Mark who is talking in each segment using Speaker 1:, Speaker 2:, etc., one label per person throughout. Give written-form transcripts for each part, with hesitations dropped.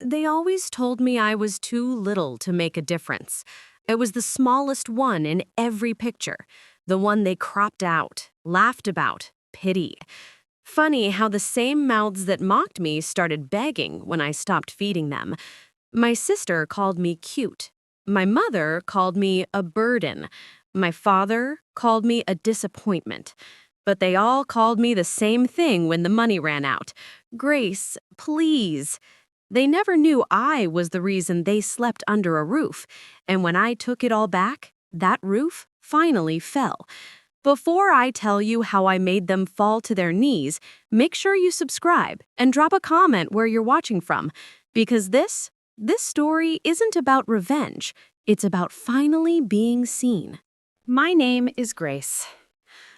Speaker 1: They always told me I was too little to make a difference. It was the smallest one in every picture, the one they cropped out, laughed about, pity. Funny how the same mouths that mocked me started begging when I stopped feeding them. My sister called me cute. My mother called me a burden. My father called me a disappointment. But they all called me the same thing when the money ran out. Grace, please. They never knew I was the reason they slept under a roof, and when I took it all back, that roof finally fell. Before I tell you how I made them fall to their knees, make sure you subscribe and drop a comment where you're watching from, because this story isn't about revenge, it's about finally being seen.
Speaker 2: My name is Grace.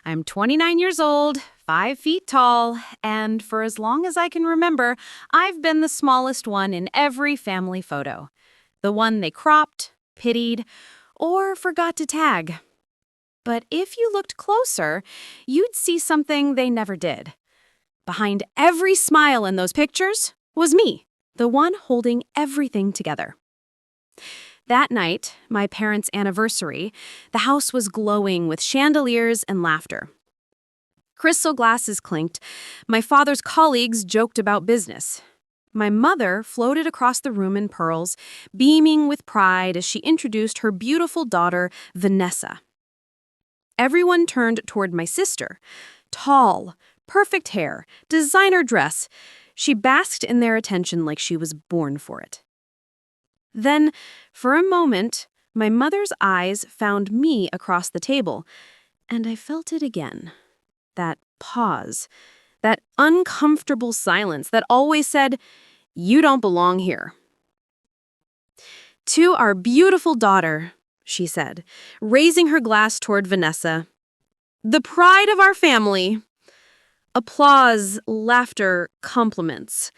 Speaker 2: I'm 29 years old, 5 feet tall, and for as long as I can remember, I've been the smallest one in every family photo. The one they cropped, pitied, or forgot to tag. But if you looked closer, you'd see something they never did. Behind every smile in those pictures was me, the one holding everything together. That night, my parents' anniversary, the house was glowing with chandeliers and laughter. Crystal glasses clinked. My father's colleagues joked about business. My mother floated across the room in pearls, beaming with pride as she introduced her beautiful daughter, Vanessa. Everyone turned toward my sister. Tall, perfect hair, designer dress. She basked in their attention like she was born for it. Then, for a moment, my mother's eyes found me across the table, and I felt it again. That pause, that uncomfortable silence that always said, "You don't belong here." "To our beautiful daughter," she said, raising her glass toward Vanessa. "The pride of our family." Applause, laughter, compliments.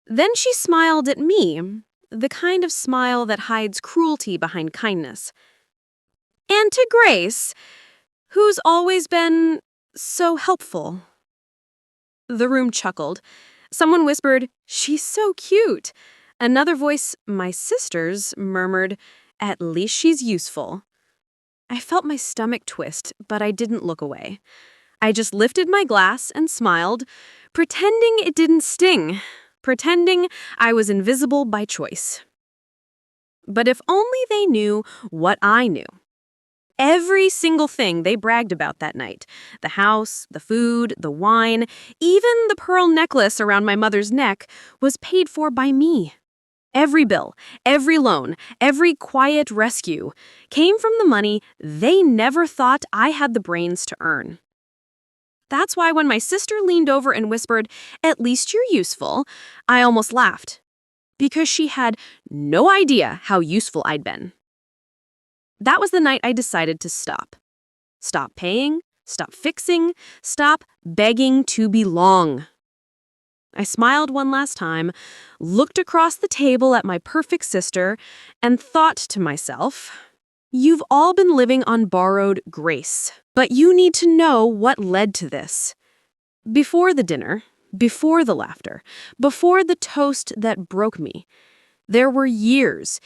Speaker 2: Then she smiled at me, the kind of smile that hides cruelty behind kindness. "And to Grace, who's always been so helpful." The room chuckled. Someone whispered, "She's so cute." Another voice, my sister's, murmured, "At least she's useful." I felt my stomach twist, but I didn't look away. I just lifted my glass and smiled, pretending it didn't sting, pretending I was invisible by choice. But if only they knew what I knew. Every single thing they bragged about that night, the house, the food, the wine, even the pearl necklace around my mother's neck, was paid for by me. Every bill, every loan, every quiet rescue came from the money they never thought I had the brains to earn. That's why when my sister leaned over and whispered, "At least you're useful," I almost laughed, because she had no idea how useful I'd been. That was the night I decided to stop. Stop paying, stop fixing, stop begging to belong. I smiled one last time, looked across the table at my perfect sister, and thought to myself, you've all been living on borrowed grace, but you need to know what led to this. Before the dinner, before the laughter, before the toast that broke me, there were years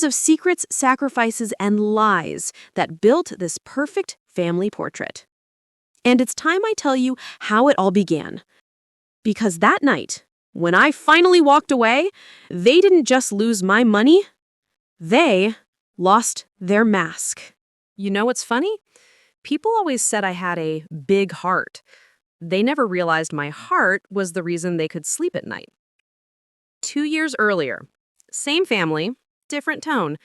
Speaker 2: of secrets, sacrifices, and lies that built this perfect family portrait. And it's time I tell you how it all began. Because that night, when I finally walked away, they didn't just lose my money, they lost their mask. You know what's funny? People always said I had a big heart. They never realized my heart was the reason they could sleep at night. 2 years earlier, same family, different tone.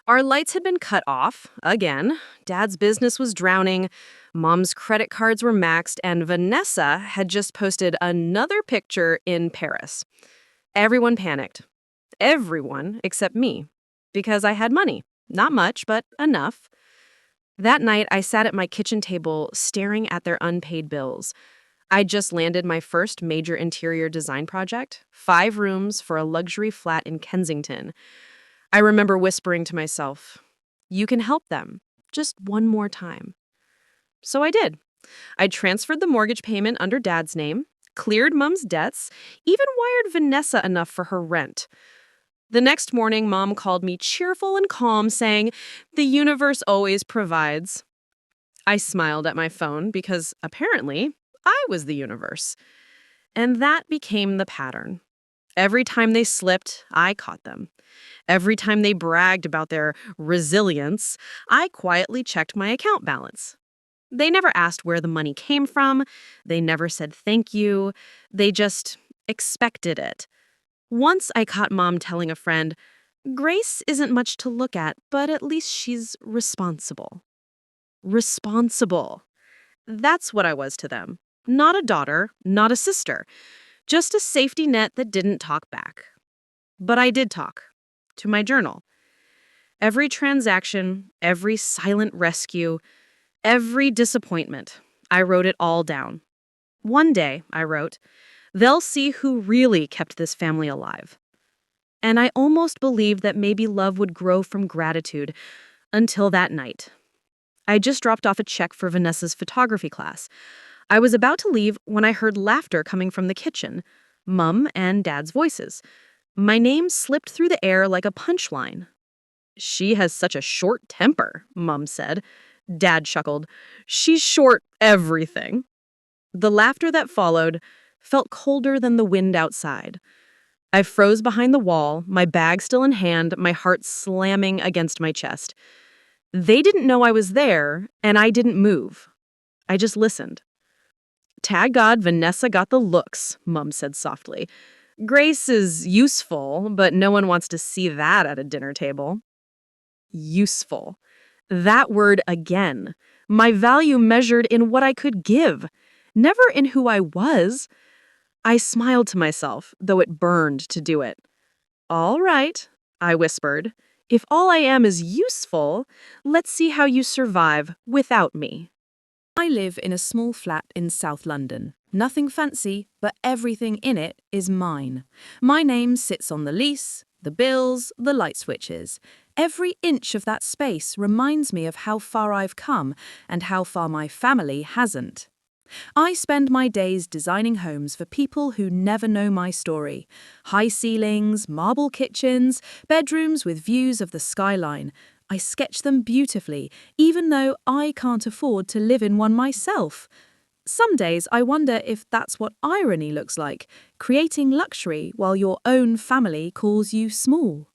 Speaker 2: Our lights had been cut off, again. Dad's business was drowning. Mom's credit cards were maxed, and Vanessa had just posted another picture in Paris. Everyone panicked. Everyone except me. Because I had money. Not much, but enough. That night, I sat at my kitchen table staring at their unpaid bills. I'd just landed my first major interior design project, 5 rooms for a luxury flat in Kensington. I remember whispering to myself, you can help them, just one more time. So I did. I transferred the mortgage payment under Dad's name, cleared Mum's debts, even wired Vanessa enough for her rent. The next morning, Mom called me cheerful and calm, saying, "The universe always provides." I smiled at my phone because apparently I was the universe. And that became the pattern. Every time they slipped, I caught them. Every time they bragged about their resilience, I quietly checked my account balance. They never asked where the money came from. They never said thank you. They just expected it. Once I caught Mom telling a friend, "Grace isn't much to look at, but at least she's responsible." Responsible. That's what I was to them. Not a daughter, not a sister, just a safety net that didn't talk back. But I did talk. To my journal. Every transaction, every silent rescue, every disappointment, I wrote it all down. One day, I wrote, they'll see who really kept this family alive. And I almost believed that maybe love would grow from gratitude until that night. I just dropped off a check for Vanessa's photography class. I was about to leave when I heard laughter coming from the kitchen, Mum and Dad's voices. My name slipped through the air like a punchline. "She has such a short temper," Mum said. Dad chuckled. "She's short everything." The laughter that followed felt colder than the wind outside. I froze behind the wall, my bag still in hand, my heart slamming against my chest. They didn't know I was there, and I didn't move. I just listened. "Tag God, Vanessa got the looks," Mum said softly. "Grace is useful, but no one wants to see that at a dinner table." Useful. That word again. My value measured in what I could give, never in who I was. I smiled to myself, though it burned to do it. "All right," I whispered. "If all I am is useful, let's see how you survive without me."
Speaker 3: I live in a small flat in South London. Nothing fancy, but everything in it is mine. My name sits on the lease, the bills, the light switches. Every inch of that space reminds me of how far I've come and how far my family hasn't. I spend my days designing homes for people who never know my story. High ceilings, marble kitchens, bedrooms with views of the skyline. I sketch them beautifully, even though I can't afford to live in one myself. Some days I wonder if that's what irony looks like, creating luxury while your own family calls you small.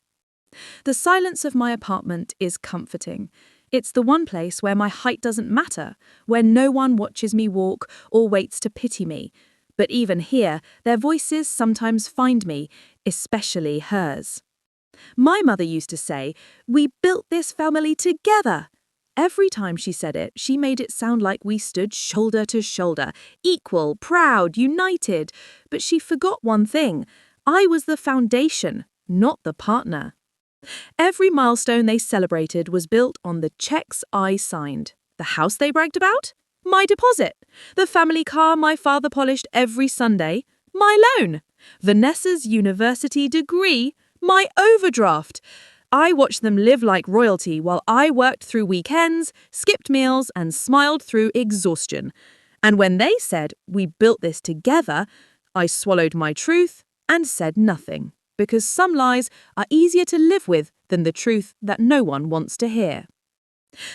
Speaker 3: The silence of my apartment is comforting. It's the one place where my height doesn't matter, where no one watches me walk or waits to pity me. But even here, their voices sometimes find me, especially hers. My mother used to say, "We built this family together." Every time she said it, she made it sound like we stood shoulder to shoulder, equal, proud, united. But she forgot one thing. I was the foundation, not the partner. Every milestone they celebrated was built on the checks I signed. The house they bragged about? My deposit. The family car my father polished every Sunday? My loan. Vanessa's university degree? My overdraft. I watched them live like royalty while I worked through weekends, skipped meals, and smiled through exhaustion. And when they said, "We built this together," I swallowed my truth and said nothing. Because some lies are easier to live with than the truth that no one wants to hear.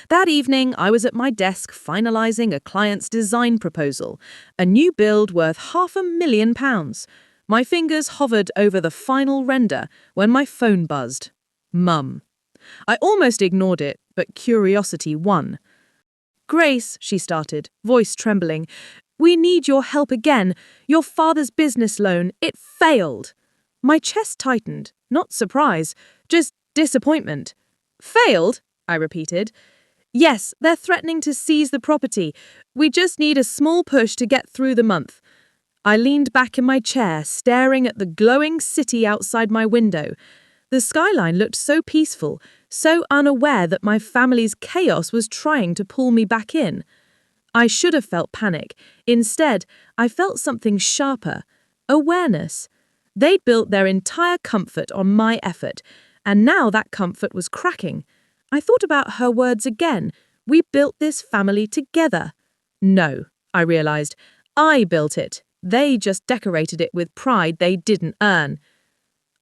Speaker 3: That evening, I was at my desk finalizing a client's design proposal, a new build worth £500,000. My fingers hovered over the final render when my phone buzzed. Mum. I almost ignored it, but curiosity won. "Grace," she started, voice trembling, "we need your help again. Your father's business loan, it failed." My chest tightened, not surprise, just disappointment. "Failed?" I repeated. "Yes, they're threatening to seize the property. We just need a small push to get through the month." I leaned back in my chair, staring at the glowing city outside my window. The skyline looked so peaceful, so unaware that my family's chaos was trying to pull me back in. I should have felt panic. Instead, I felt something sharper. Awareness. They'd built their entire comfort on my effort, and now that comfort was cracking. I thought about her words again. We built this family together. No, I realized. I built it. They just decorated it with pride they didn't earn.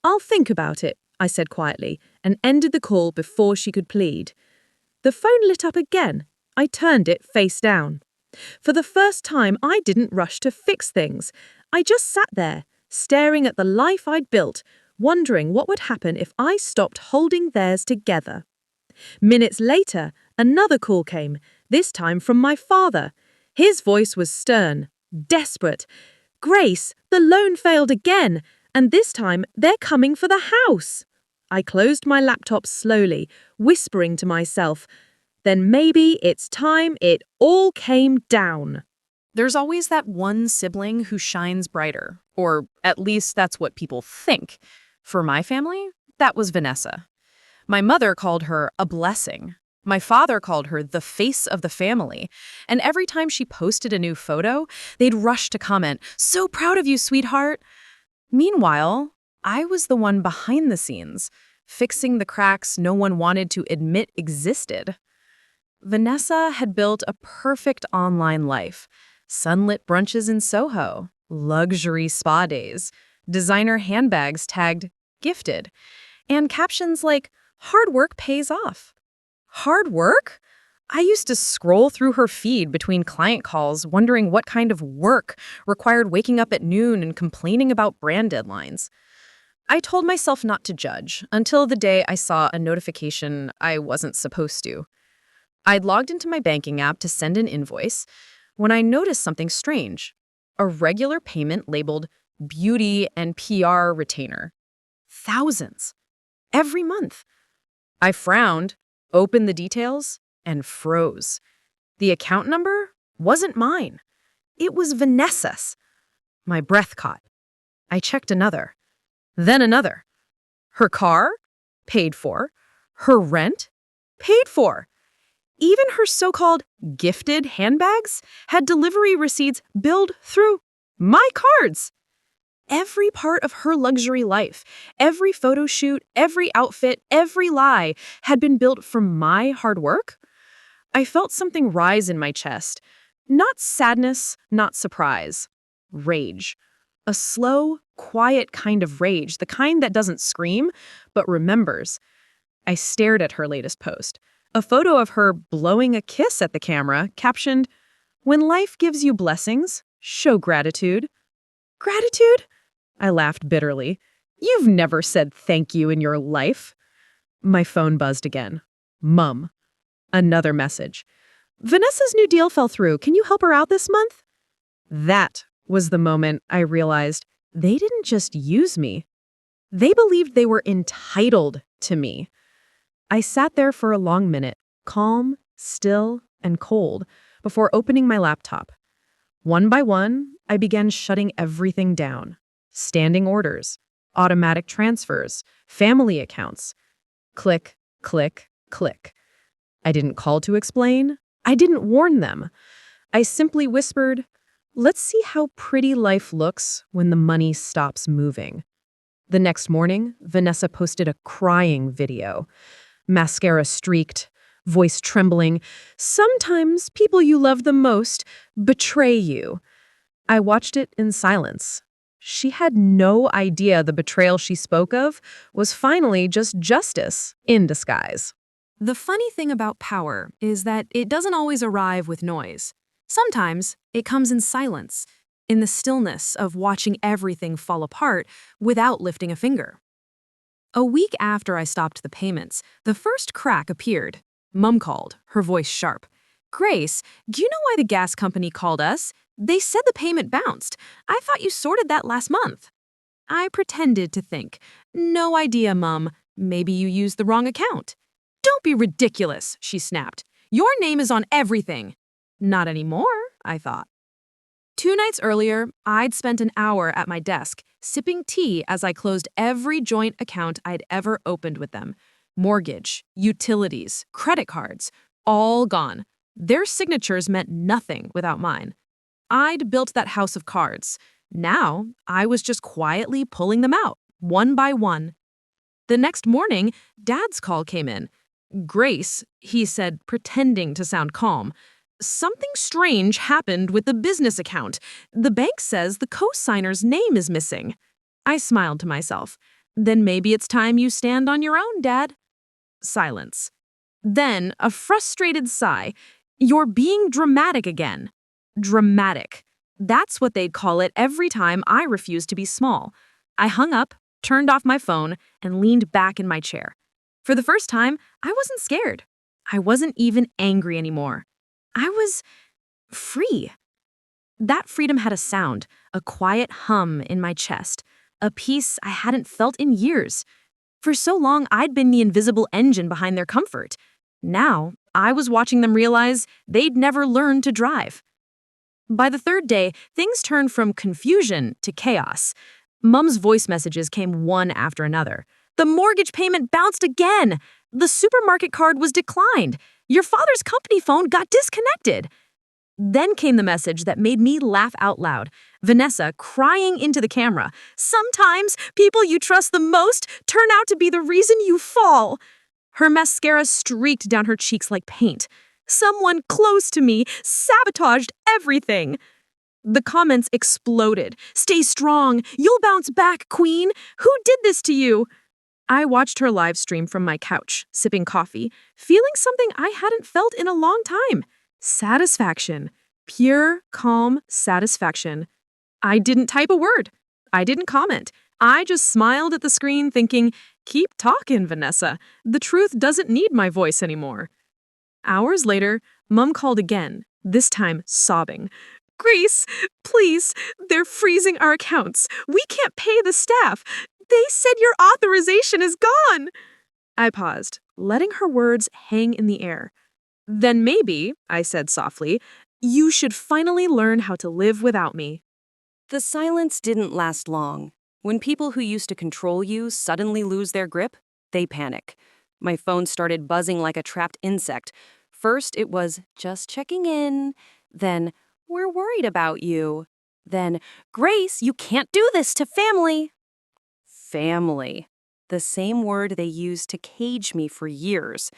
Speaker 3: "I'll think about it," I said quietly, and ended the call before she could plead. The phone lit up again. I turned it face down. For the first time, I didn't rush to fix things. I just sat there, staring at the life I'd built, wondering what would happen if I stopped holding theirs together. Minutes later, another call came, this time from my father. His voice was stern, desperate. "Grace, the loan failed again, and this time they're coming for the house." I closed my laptop slowly, whispering to myself, "Then maybe it's time it all came down."
Speaker 4: There's always that one sibling who shines brighter, or at least that's what people think. For my family, that was Vanessa. My mother called her a blessing. My father called her the face of the family. And every time she posted a new photo, they'd rush to comment, "So proud of you, sweetheart." Meanwhile, I was the one behind the scenes, fixing the cracks no one wanted to admit existed. Vanessa had built a perfect online life. Sunlit brunches in Soho, luxury spa days, designer handbags tagged gifted, and captions like, "Hard work pays off." Hard work? I used to scroll through her feed between client calls, wondering what kind of work required waking up at noon and complaining about brand deadlines. I told myself not to judge until the day I saw a notification I wasn't supposed to. I'd logged into my banking app to send an invoice when I noticed something strange. A regular payment labeled Beauty and PR Retainer. Thousands. Every month. I frowned, opened the details, and froze. The account number wasn't mine. It was Vanessa's. My breath caught. I checked another. Then another. Her car? Paid for. Her rent? Paid for. Even her so-called gifted handbags had delivery receipts billed through my cards. Every part of her luxury life, every photo shoot, every outfit, every lie had been built from my hard work. I felt something rise in my chest. Not sadness, not surprise. Rage. A slow, quiet kind of rage, the kind that doesn't scream, but remembers. I stared at her latest post. A photo of her blowing a kiss at the camera, captioned, "When life gives you blessings, show gratitude." Gratitude? I laughed bitterly. You've never said thank you in your life. My phone buzzed again. Mum. Another message. Vanessa's new deal fell through. Can you help her out this month? That was the moment I realized they didn't just use me. They believed they were entitled to me. I sat there for a long minute, calm, still, and cold, before opening my laptop. One by one, I began shutting everything down. Standing orders, automatic transfers, family accounts. Click, click, click. I didn't call to explain. I didn't warn them. I simply whispered, "Let's see how pretty life looks when the money stops moving." The next morning, Vanessa posted a crying video. Mascara streaked, voice trembling. "Sometimes people you love the most betray you." I watched it in silence. She had no idea the betrayal she spoke of was finally just justice in disguise.
Speaker 2: The funny thing about power is that it doesn't always arrive with noise. Sometimes it comes in silence, in the stillness of watching everything fall apart without lifting a finger. A week after I stopped the payments, the first crack appeared. Mum called, her voice sharp. "Grace, do you know why the gas company called us? They said the payment bounced. I thought you sorted that last month." I pretended to think. "No idea, Mum. Maybe you used the wrong account." "Don't be ridiculous," she snapped. "Your name is on everything." Not anymore, I thought. 2 nights earlier, I'd spent an hour at my desk, sipping tea as I closed every joint account I'd ever opened with them. Mortgage, utilities, credit cards, all gone. Their signatures meant nothing without mine. I'd built that house of cards. Now, I was just quietly pulling them out, one by one. The next morning, Dad's call came in. "Grace," he said, pretending to sound calm,
Speaker 4: Something strange happened with the business account. The bank says the co-signer's name is missing. I smiled to myself. Then maybe it's time you stand on your own, Dad. Silence. Then a frustrated sigh. You're being dramatic again. Dramatic. That's what they'd call it every time I refused to be small. I hung up, turned off my phone, and leaned back in my chair. For the first time, I wasn't scared. I wasn't even angry anymore. I was free. That freedom had a sound, a quiet hum in my chest, a peace I hadn't felt in years. For so long, I'd been the invisible engine behind their comfort. Now, I was watching them realize they'd never learned to drive. By the third day, things turned from confusion to chaos. Mum's voice messages came one after another. The mortgage payment bounced again. The supermarket card was declined. Your father's company phone got disconnected. Then came the message that made me laugh out loud. Vanessa crying into the camera. Sometimes people you trust the most turn out to be the reason you fall. Her mascara streaked down her cheeks like paint. Someone close to me sabotaged everything. The comments exploded. Stay strong. You'll bounce back, Queen. Who did this to you? I watched her live stream from my couch, sipping coffee, feeling something I hadn't felt in a long time. Satisfaction. Pure, calm satisfaction. I didn't type a word. I didn't comment. I just smiled at the screen thinking, keep talking, Vanessa. The truth doesn't need my voice anymore. Hours later, Mum called again, this time sobbing. Grace, please, they're freezing our accounts. We can't pay the staff. They said your authorization is gone. I paused, letting her words hang in the air. Then maybe, I said softly, you should finally learn how to live without me.
Speaker 1: The silence didn't last long. When people who used to control you suddenly lose their grip, they panic. My phone started buzzing like a trapped insect. First, it was, just checking in. Then, we're worried about you. Then, Grace, you can't do this to family. Family. The same word they used to cage me for years.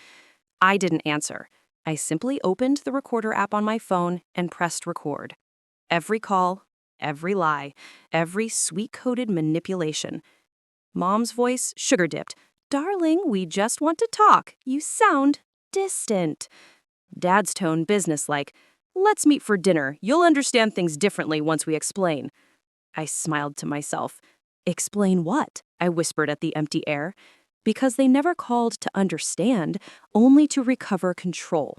Speaker 1: I didn't answer. I simply opened the recorder app on my phone and pressed record. Every call, every lie, every sweet-coated manipulation. Mom's voice sugar-dipped. Darling, we just want to talk. You sound distant. Dad's tone businesslike. Let's meet for dinner. You'll understand things differently once we explain. I smiled to myself. Explain what? I whispered at the empty air. Because they never called to understand, only to recover control.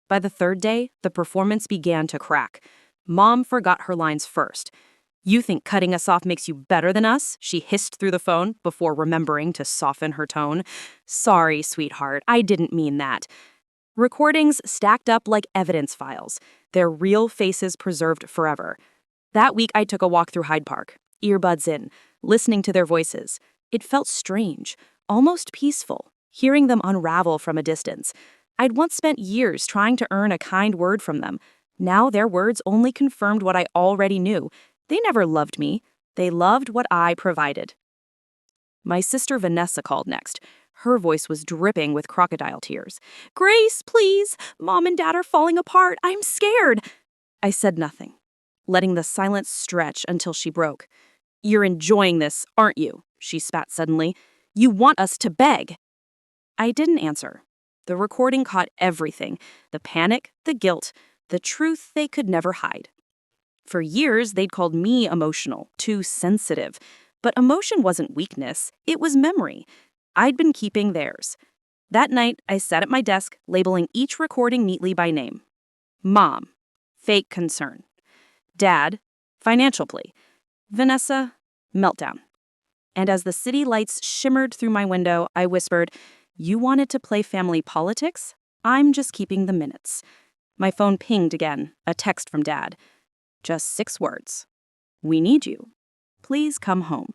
Speaker 1: By the third day, the performance began to crack. Mom forgot her lines first. You think cutting us off makes you better than us? She hissed through the phone before remembering to soften her tone. Sorry, sweetheart, I didn't mean that. Recordings stacked up like evidence files, their real faces preserved forever. That week I took a walk through Hyde Park, earbuds in, listening to their voices. It felt strange, almost peaceful, hearing them unravel from a distance. I'd once spent years trying to earn a kind word from them. Now their words only confirmed what I already knew. They never loved me. They loved what I provided. My sister Vanessa called next. Her voice was dripping with crocodile tears. Grace, please. Mom and Dad are falling apart. I'm scared. I said nothing, letting the silence stretch until she broke. You're enjoying this, aren't you? She spat suddenly. You want us to beg. I didn't answer. The recording caught everything. The panic, the guilt, the truth they could never hide. For years, they'd called me emotional, too sensitive. But emotion wasn't weakness, it was memory. I'd been keeping theirs. That night, I sat at my desk, labeling each recording neatly by name. Mom, fake concern. Dad, financial plea. Vanessa, meltdown. And as the city lights shimmered through my window, I whispered, you wanted to play family politics? I'm just keeping the minutes. My phone pinged again, a text from Dad. Just 6 words. We need you. Please come home.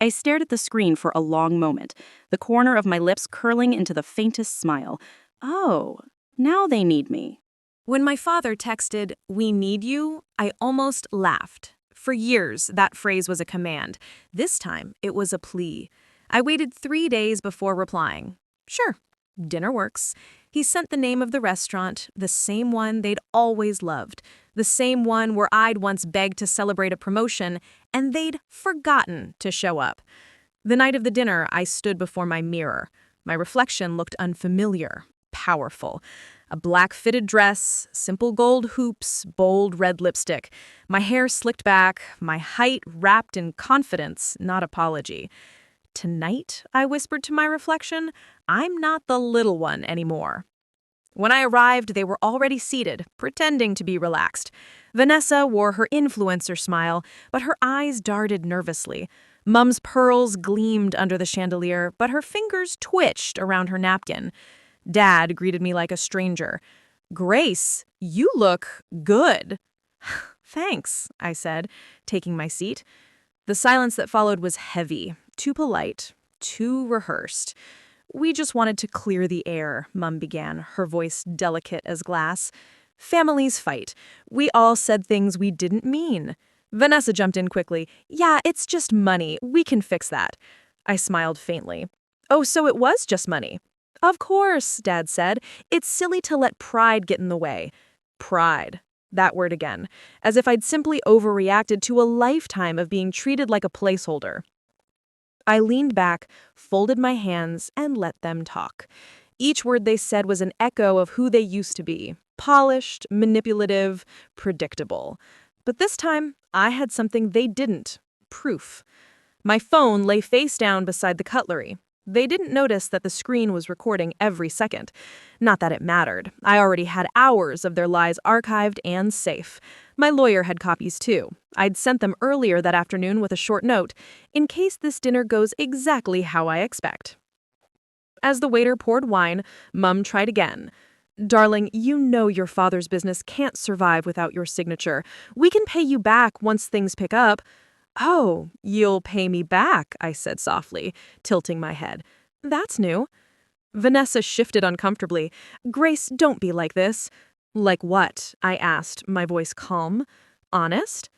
Speaker 1: I stared at the screen for a long moment, the corner of my lips curling into the faintest smile. Oh, now they need me.
Speaker 4: When my father texted, "We need you," I almost laughed. For years, that phrase was a command. This time, it was a plea. I waited 3 days before replying. Sure, Dinner works. He sent the name of the restaurant, the same one they'd always loved, the same one where I'd once begged to celebrate a promotion, and they'd forgotten to show up. The night of the dinner, I stood before my mirror. My reflection looked unfamiliar, powerful. A black fitted dress, simple gold hoops, bold red lipstick. My hair slicked back, my height wrapped in confidence, not apology. Tonight, I whispered to my reflection, I'm not the little one anymore. When I arrived, they were already seated, pretending to be relaxed. Vanessa wore her influencer smile, but her eyes darted nervously. Mum's pearls gleamed under the chandelier, but her fingers twitched around her napkin. Dad greeted me like a stranger. Grace, you look good. Thanks, I said, taking my seat. The silence that followed was heavy, too polite, too rehearsed. We just wanted to clear the air, Mum began, her voice delicate as glass. Families fight. We all said things we didn't mean. Vanessa jumped in quickly. Yeah, it's just money. We can fix that. I smiled faintly. Oh, so it was just money. Of course, Dad said. It's silly to let pride get in the way. Pride. That word again. As if I'd simply overreacted to a lifetime of being treated like a placeholder. I leaned back, folded my hands, and let them talk. Each word they said was an echo of who they used to be. Polished, manipulative, predictable. But this time, I had something they didn't. Proof. My phone lay face down beside the cutlery. They didn't notice that the screen was recording every second. Not that it mattered. I already had hours of their lies archived and safe. My lawyer had copies too. I'd sent them earlier that afternoon with a short note, in case this dinner goes exactly how I expect. As the waiter poured wine, Mum tried again. Darling, you know your father's business can't survive without your signature. We can pay you back once things pick up. Oh, you'll pay me back, I said softly, tilting my head. That's new. Vanessa shifted uncomfortably. Grace, don't be like this. Like what? I asked, my voice calm. Honest?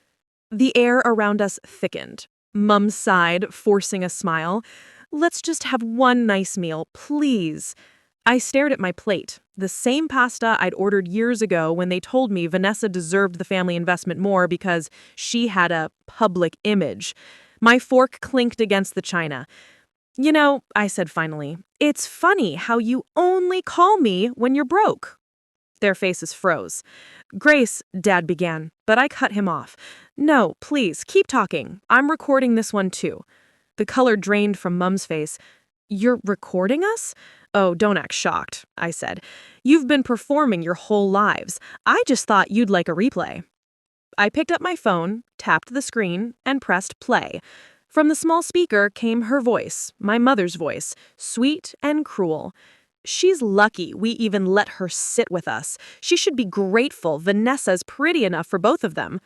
Speaker 4: The air around us thickened. Mum sighed, forcing a smile. Let's just have one nice meal, please. I stared at my plate, the same pasta I'd ordered years ago when they told me Vanessa deserved the family investment more because she had a public image. My fork clinked against the china. You know, I said finally, it's funny how you only call me when you're broke. Their faces froze. Grace, Dad began, but I cut him off. No, please, keep talking. I'm recording this one too. The color drained from Mum's face. You're recording us? Oh, don't act shocked, I said. You've been performing your whole lives. I just thought you'd like a replay. I picked up my phone, tapped the screen, and pressed play. From the small speaker came her voice, my mother's voice, sweet and cruel. She's lucky we even let her sit with us. She should be grateful Vanessa's pretty enough for both of them.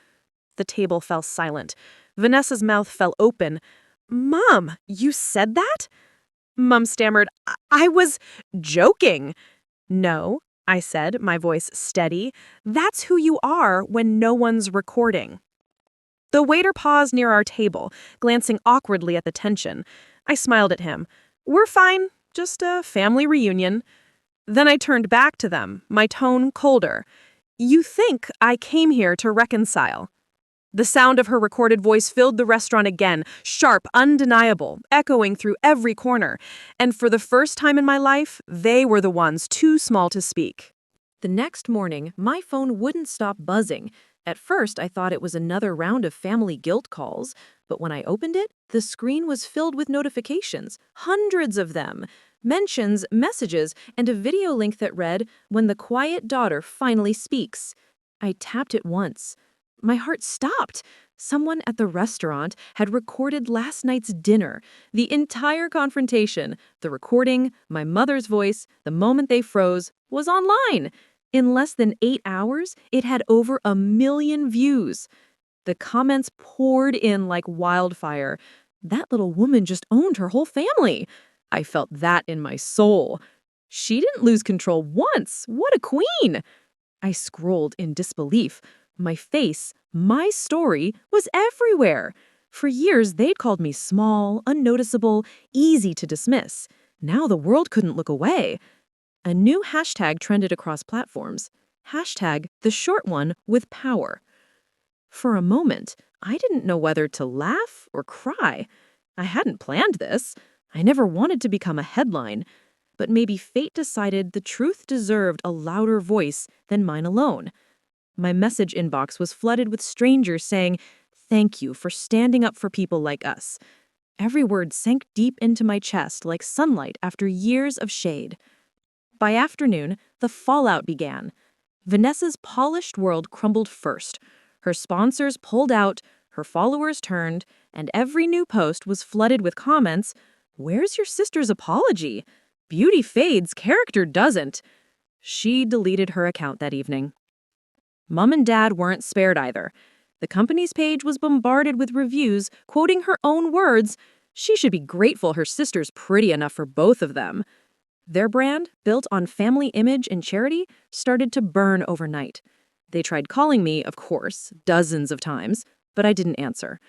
Speaker 4: The table fell silent. Vanessa's mouth fell open. Mom, you said that? Mum stammered, I was joking. No, I said, my voice steady. That's who you are when no one's recording. The waiter paused near our table, glancing awkwardly at the tension. I smiled at him. We're fine, just a family reunion. Then I turned back to them, my tone colder. You think I came here to reconcile. The sound of her recorded voice filled the restaurant again, sharp, undeniable, echoing through every corner. And for the first time in my life, they were the ones too small to speak. The next morning, my phone wouldn't stop buzzing. At first, I thought it was another round of family guilt calls, but when I opened it, the screen was filled with notifications, hundreds of them. Mentions, messages, and a video link that read, "When the quiet daughter finally speaks." I tapped it once. My heart stopped. Someone at the restaurant had recorded last night's dinner. The entire confrontation, the recording, my mother's voice, the moment they froze, was online. In less than 8 hours, it had over 1 million views. The comments poured in like wildfire. That little woman just owned her whole family. I felt that in my soul. She didn't lose control once. What a queen! I scrolled in disbelief. My face, my story, was everywhere. For years, they'd called me small, unnoticeable, easy to dismiss. Now the world couldn't look away. A new hashtag trended across platforms. Hashtag the short one with power. For a moment, I didn't know whether to laugh or cry. I hadn't planned this. I never wanted to become a headline. But maybe fate decided the truth deserved a louder voice than mine alone. My message inbox was flooded with strangers saying, "Thank you for standing up for people like us." Every word sank deep into my chest like sunlight after years of shade. By afternoon, the fallout began. Vanessa's polished world crumbled first. Her sponsors pulled out, her followers turned, and every new post was flooded with comments, "Where's your sister's apology? Beauty fades, character doesn't." She deleted her account that evening. Mom and Dad weren't spared either. The company's page was bombarded with reviews quoting her own words. She should be grateful her sister's pretty enough for both of them. Their brand, built on family image and charity, started to burn overnight. They tried calling me, of course, dozens of times, but I didn't answer.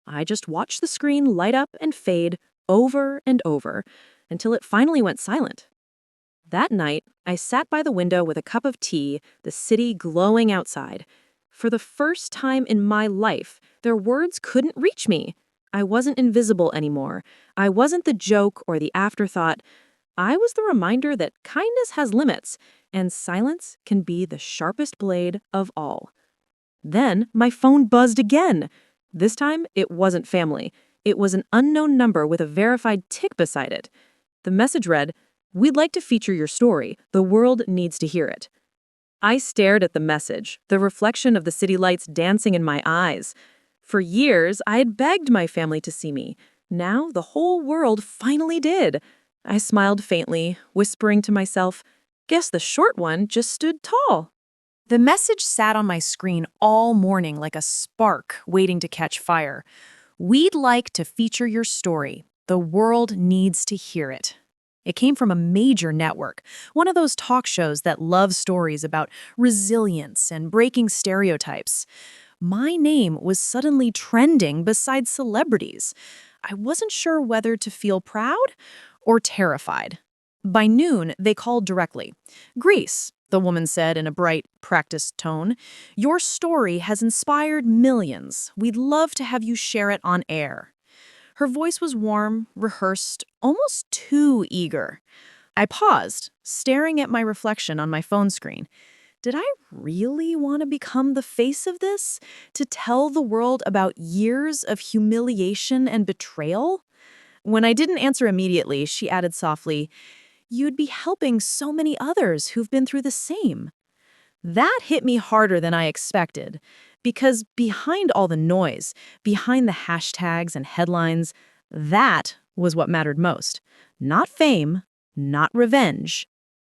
Speaker 4: I just watched the screen light up and fade over and over until it finally went silent. That night, I sat by the window with a cup of tea, the city glowing outside. For the first time in my life, their words couldn't reach me. I wasn't invisible anymore. I wasn't the joke or the afterthought. I was the reminder that kindness has limits, and silence can be the sharpest blade of all. Then my phone buzzed again. This time, it wasn't family. It was an unknown number with a verified tick beside it. The message read, "We'd like to feature your story. The world needs to hear it." I stared at the message, the reflection of the city lights dancing in my eyes. For years, I had begged my family to see me. Now, the whole world finally did. I smiled faintly, whispering to myself, "Guess the short one just stood tall."
Speaker 3: The message sat on my screen all morning like a spark waiting to catch fire. "We'd like to feature your story. The world needs to hear it." It came from a major network, one of those talk shows that love stories about resilience and breaking stereotypes. My name was suddenly trending beside celebrities. I wasn't sure whether to feel proud or terrified. By noon, they called directly. "Greece," the woman said in a bright, practiced tone, "your story has inspired millions. We'd love to have you share it on air." Her voice was warm, rehearsed, almost too eager. I paused, staring at my reflection on my phone screen. Did I really want to become the face of this? To tell the world about years of humiliation and betrayal? When I didn't answer immediately, she added softly, "You'd be helping so many others who've been through the same." That hit me harder than I expected, because behind all the noise, behind the hashtags and headlines, that was what mattered most. Not fame, not revenge,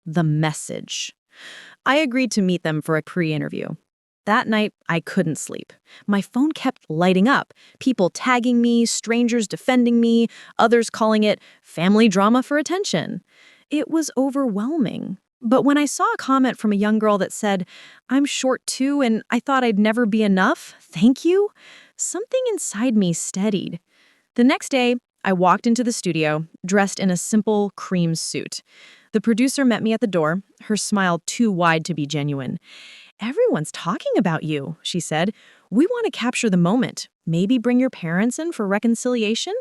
Speaker 3: the message. I agreed to meet them for a pre-interview. That night, I couldn't sleep. My phone kept lighting up, people tagging me, strangers defending me, others calling it family drama for attention. It was overwhelming. But when I saw a comment from a young girl that said, "I'm short too, and I thought I'd never be enough, thank you," something inside me steadied. The next day, I walked into the studio, dressed in a simple cream suit. The producer met me at the door, her smile too wide to be genuine. "Everyone's talking about you," she said. "We want to capture the moment. Maybe bring your parents in for reconciliation?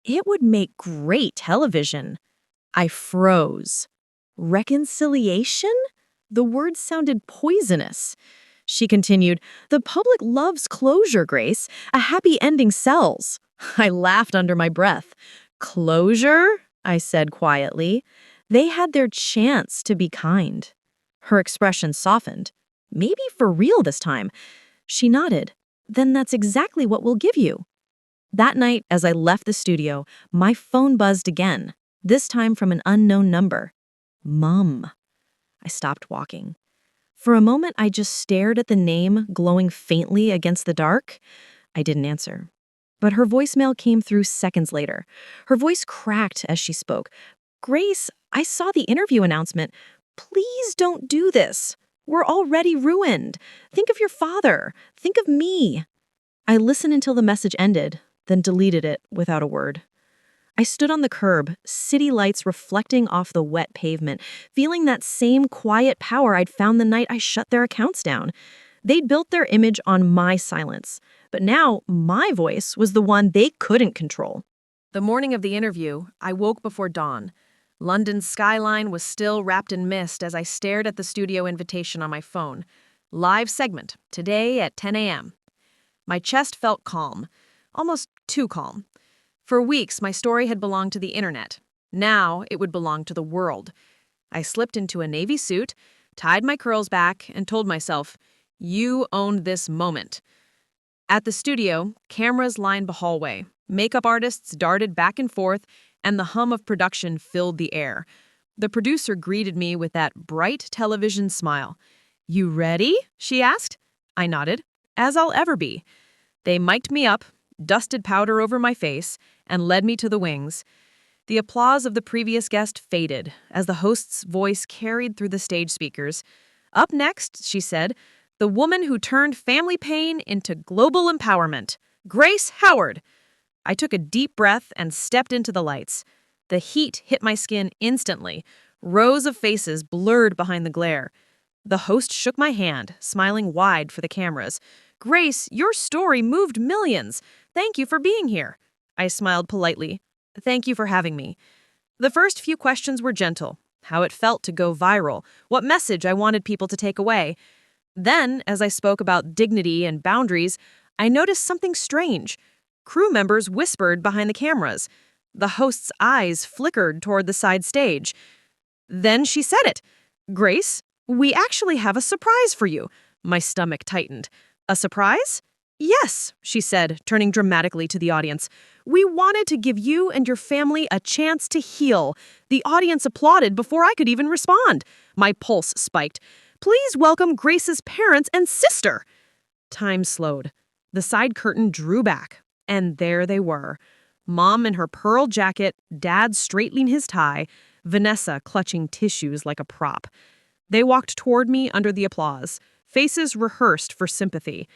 Speaker 3: It would make great television." I froze. Reconciliation? The word sounded poisonous. She continued, "The public loves closure, Grace. A happy ending sells." I laughed under my breath. "Closure?" I said quietly. They had their chance to be kind. Her expression softened. "Maybe for real this time." She nodded. "Then that's exactly what we'll give you." That night, as I left the studio, my phone buzzed again, this time from an unknown number. Mum. I stopped walking. For a moment, I just stared at the name glowing faintly against the dark. I didn't answer. But her voicemail came through seconds later. Her voice cracked as she spoke. "Grace, I saw the interview announcement. Please don't do this. We're already ruined. Think of your father. Think of me." I listened until the message ended, then deleted it without a word.
Speaker 2: I stood on the curb, city lights reflecting off the wet pavement, feeling that same quiet power I'd found the night I shut their accounts down. They'd built their image on my silence, but now my voice was the one they couldn't control.
Speaker 1: The morning of the interview, I woke before dawn. London's skyline was still wrapped in mist as I stared at the studio invitation on my phone. Live segment, today at 10 a.m. My chest felt calm, almost too calm. For weeks, my story had belonged to the internet. Now, it would belong to the world. I slipped into a navy suit, tied my curls back, and told myself, "You owned this moment." At the studio, cameras lined the hallway. Makeup artists darted back and forth, and the hum of production filled the air. The producer greeted me with that bright television smile. "You ready?" she asked. I nodded, as I'll ever be. They mic'd me up, dusted powder over my face, and led me to the wings. The applause of the previous guest faded as the host's voice carried through the stage speakers. "Up next," she said, "the woman who turned family pain into global empowerment, Grace Howard." I took a deep breath and stepped into the lights. The heat hit my skin instantly. Rows of faces blurred behind the glare. The host shook my hand, smiling wide for the cameras. "Grace, your story moved millions. Thank you for being here." I smiled politely. "Thank you for having me." The first few questions were gentle. How it felt to go viral, what message I wanted people to take away. Then, as I spoke about dignity and boundaries, I noticed something strange. Crew members whispered behind the cameras. The host's eyes flickered toward the side stage. Then she said it. "Grace, we actually have a surprise for you." My stomach tightened. "A surprise?" "Yes," she said, turning dramatically to the audience. "We wanted to give you and your family a chance to heal." The audience applauded before I could even respond. My pulse spiked. "Please welcome Grace's parents and sister." Time slowed. The side curtain drew back, and there they were. Mom in her pearl jacket, Dad straightening his tie, Vanessa clutching tissues like a prop. They walked toward me under the applause, faces rehearsed for sympathy.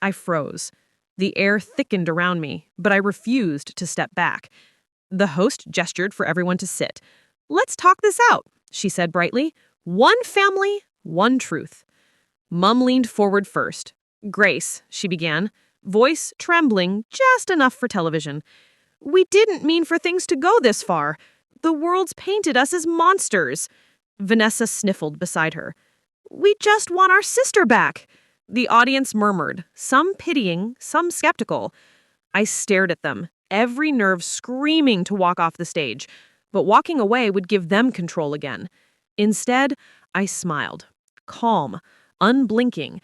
Speaker 1: I froze. The air thickened around me, but I refused to step back. The host gestured for everyone to sit. "Let's talk this out," she said brightly. "One family, one truth." Mom leaned forward first. "Grace," she began, voice trembling just enough for television. "We didn't mean for things to go this far. The world's painted us as monsters." Vanessa sniffled beside her. "We just want our sister back." The audience murmured, some pitying, some skeptical. I stared at them, every nerve screaming to walk off the stage, but walking away would give them control again. Instead, I smiled, calm, unblinking.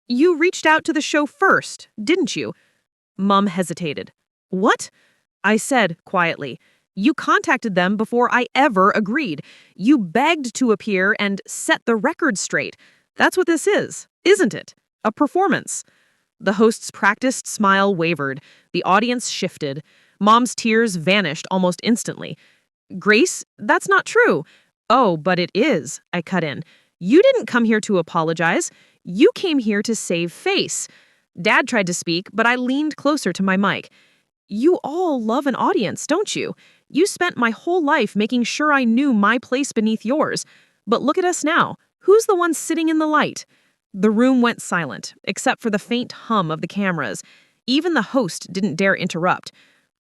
Speaker 1: "You reached out to the show first, didn't you?" Mom hesitated. "What?" I said quietly. "You contacted them before I ever agreed. You begged to appear and set the record straight. That's what this is, isn't it? A performance." The host's practiced smile wavered. The audience shifted. Mom's tears vanished almost instantly. "Grace, that's not true." "Oh, but it is," I cut in. "You didn't come here to apologize. You came here to save face." Dad tried to speak, but I leaned closer to my mic. "You all love an audience, don't you? You spent my whole life making sure I knew my place beneath yours. But look at us now. Who's the one sitting in the light?" The room went silent, except for the faint hum of the cameras. Even the host didn't dare interrupt.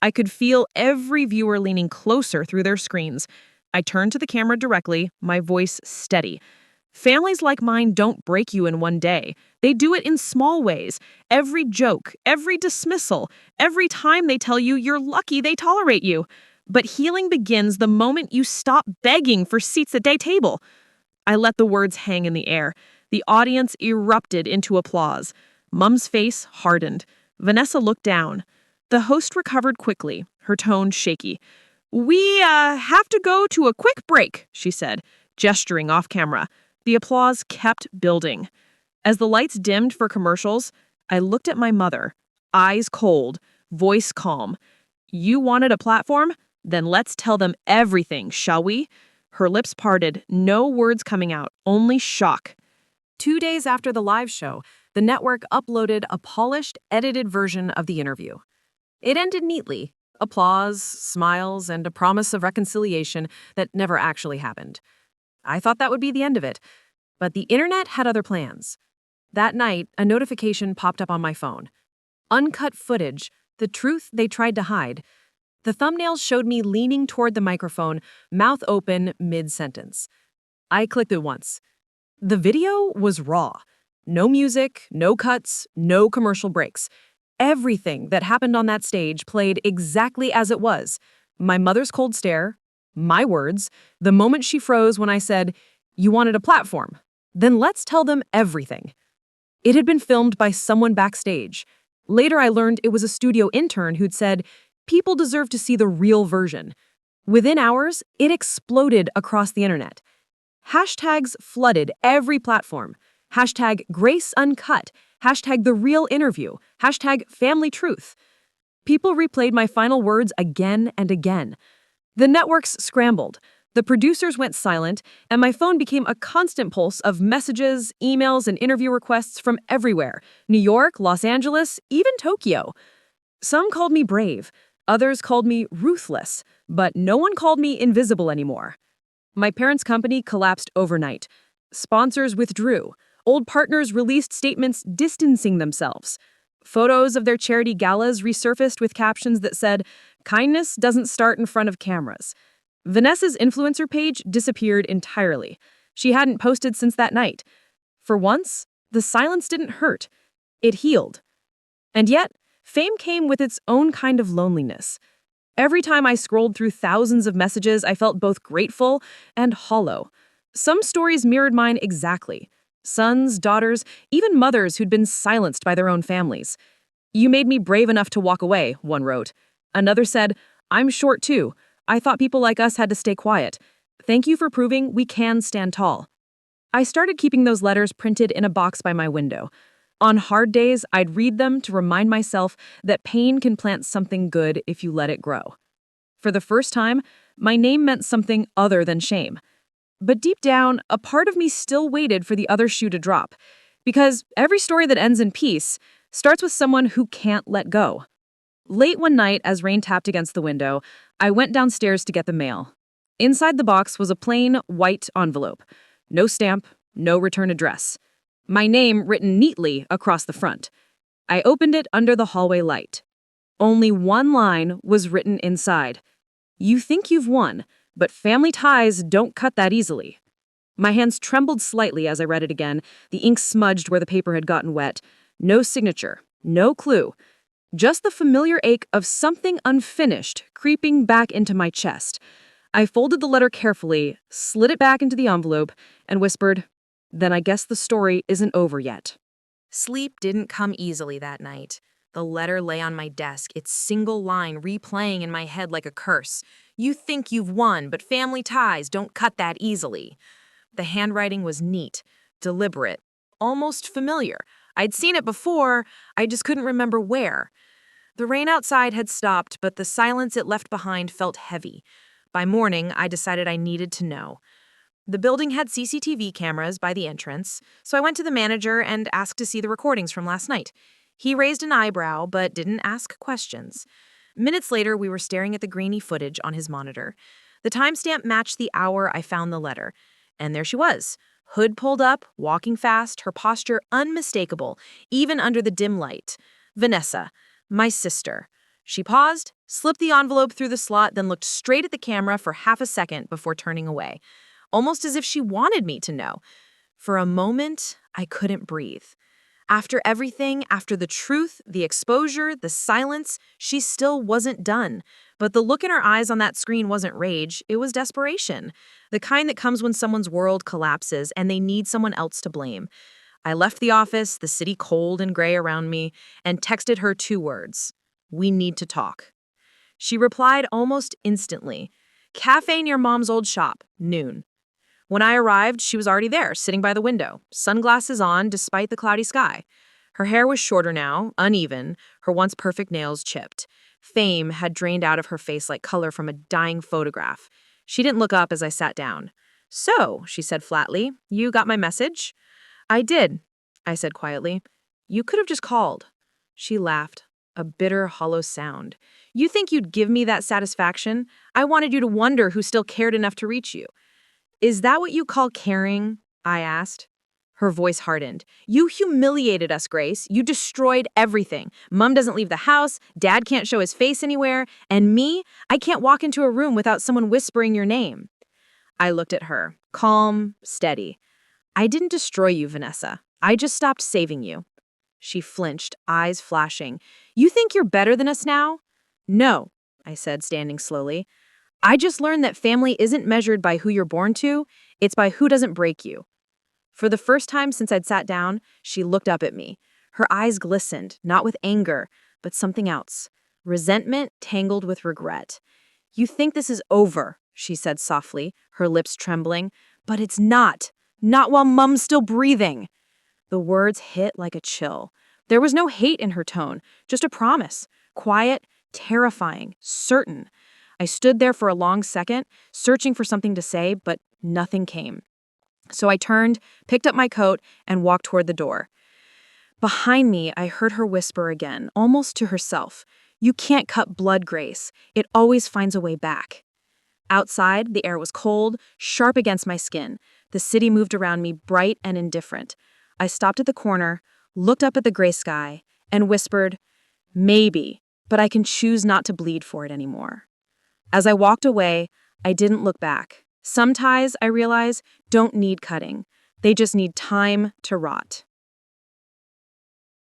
Speaker 1: I could feel every viewer leaning closer through their screens. I turned to the camera directly, my voice steady. "Families like mine don't break you in one day. They do it in small ways. Every joke, every dismissal, every time they tell you you're lucky they tolerate you. But healing begins the moment you stop begging for seats at their table." I let the words hang in the air. The audience erupted into applause. Mum's face hardened. Vanessa looked down. The host recovered quickly, her tone shaky. "We have to go to a quick break," she said, gesturing off camera. The applause kept building. As the lights dimmed for commercials, I looked at my mother, eyes cold, voice calm. "You wanted a platform? Then let's tell them everything, shall we?" Her lips parted, no words coming out, only shock. 2 days after the live show, the network uploaded a polished, edited version of the interview. It ended neatly,
Speaker 4: applause, smiles, and a promise of reconciliation that never actually happened. I thought that would be the end of it, but the internet had other plans. That night, a notification popped up on my phone. Uncut footage, the truth they tried to hide. The thumbnails showed me leaning toward the microphone, mouth open mid-sentence. I clicked it once. The video was raw. No music, no cuts, no commercial breaks. Everything that happened on that stage played exactly as it was. My mother's cold stare, my words, the moment she froze when I said, "You wanted a platform? Then let's tell them everything." It had been filmed by someone backstage. Later, I learned it was a studio intern who'd said, "People deserve to see the real version." Within hours, it exploded across the internet. Hashtags flooded every platform. Hashtag Grace Uncut. Hashtag The Real Interview. Hashtag Family Truth. People replayed my final words again and again. The networks scrambled. The producers went silent, and my phone became a constant pulse of messages, emails, and interview requests from everywhere. New York, Los Angeles, even Tokyo. Some called me brave. Others called me ruthless. But no one called me invisible anymore. My parents' company collapsed overnight. Sponsors withdrew. Old partners released statements distancing themselves. Photos of their charity galas resurfaced with captions that said, "Kindness doesn't start in front of cameras." Vanessa's influencer page disappeared entirely. She hadn't posted since that night. For once, the silence didn't hurt. It healed. And yet, fame came with its own kind of loneliness. Every time I scrolled through thousands of messages, I felt both grateful and hollow. Some stories mirrored mine exactly. Sons, daughters, even mothers who'd been silenced by their own families. "You made me brave enough to walk away," one wrote. Another said, "I'm short too. I thought people like us had to stay quiet. Thank you for proving we can stand tall." I started keeping those letters printed in a box by my window. On hard days, I'd read them to remind myself that pain can plant something good if you let it grow. For the first time, my name meant something other than shame. But deep down, a part of me still waited for the other shoe to drop. Because every story that ends in peace starts with someone who can't let go. Late one night, as rain tapped against the window, I went downstairs to get the mail. Inside the box was a plain, white envelope. No stamp, no return address. My name written neatly across the front. I opened it under the hallway light. Only one line was written inside. "You think you've won, but family ties don't cut that easily." My hands trembled slightly as I read it again. The ink smudged where the paper had gotten wet. No signature, no clue. Just the familiar ache of something unfinished creeping back into my chest. I folded the letter carefully, slid it back into the envelope, and whispered, "Then I guess the story isn't over yet."
Speaker 3: Sleep didn't come easily that night. The letter lay on my desk, its single line replaying in my head like a curse. "You think you've won, but family ties don't cut that easily." The handwriting was neat, deliberate, almost familiar. I'd seen it before, I just couldn't remember where. The rain outside had stopped, but the silence it left behind felt heavy. By morning, I decided I needed to know. The building had CCTV cameras by the entrance, so I went to the manager and asked to see the recordings from last night. He raised an eyebrow, but didn't ask questions. Minutes later, we were staring at the grainy footage on his monitor. The timestamp matched the hour I found the letter. And there she was, hood pulled up, walking fast, her posture unmistakable, even under the dim light. Vanessa, my sister. She paused, slipped the envelope through the slot, then looked straight at the camera for half a second before turning away, almost as if she wanted me to know. For a moment, I couldn't breathe. After everything, after the truth, the exposure, the silence, she still wasn't done. But the look in her eyes on that screen wasn't rage, it was desperation. The kind that comes when someone's world collapses and they need someone else to blame. I left the office, the city cold and gray around me, and texted her 2 words. "We need to talk." She replied almost instantly. "Cafe near mom's old shop, noon." When I arrived, she was already there, sitting by the window, sunglasses on despite the cloudy sky. Her hair was shorter now, uneven, her once perfect nails chipped. Fame had drained out of her face like color from a dying photograph. She didn't look up as I sat down. "So," she said flatly, "you got my message?" "I did," I said quietly. "You could have just called." She laughed.
Speaker 4: a bitter, hollow sound. You think you'd give me that satisfaction? I wanted you to wonder who still cared enough to reach you. Is that what you call caring? I asked. Her voice hardened. You humiliated us, Grace. You destroyed everything. Mom doesn't leave the house, Dad can't show his face anywhere, and me, I can't walk into a room without someone whispering your name. I looked at her, calm, steady. I didn't destroy you, Vanessa. I just stopped saving you. She flinched, eyes flashing. You think you're better than us now? No, I said, standing slowly. I just learned that family isn't measured by who you're born to, it's by who doesn't break you. For the first time since I'd sat down, she looked up at me. Her eyes glistened, not with anger, but something else. Resentment tangled with regret. You think this is over, she said softly, her lips trembling, but it's not. Not while Mom's still breathing. The words hit like a chill. There was no hate in her tone, just a promise. Quiet, terrifying, certain. I stood there for a long second, searching for something to say, but nothing came. So I turned, picked up my coat, and walked toward the door. Behind me, I heard her whisper again, almost to herself. You can't cut blood, Grace. It always finds a way back. Outside, the air was cold, sharp against my skin. The city moved around me, bright and indifferent. I stopped at the corner, looked up at the gray sky, and whispered, maybe, but I can choose not to bleed for it anymore. As I walked away, I didn't look back. Some ties, I realize, don't need cutting. They just need time to rot.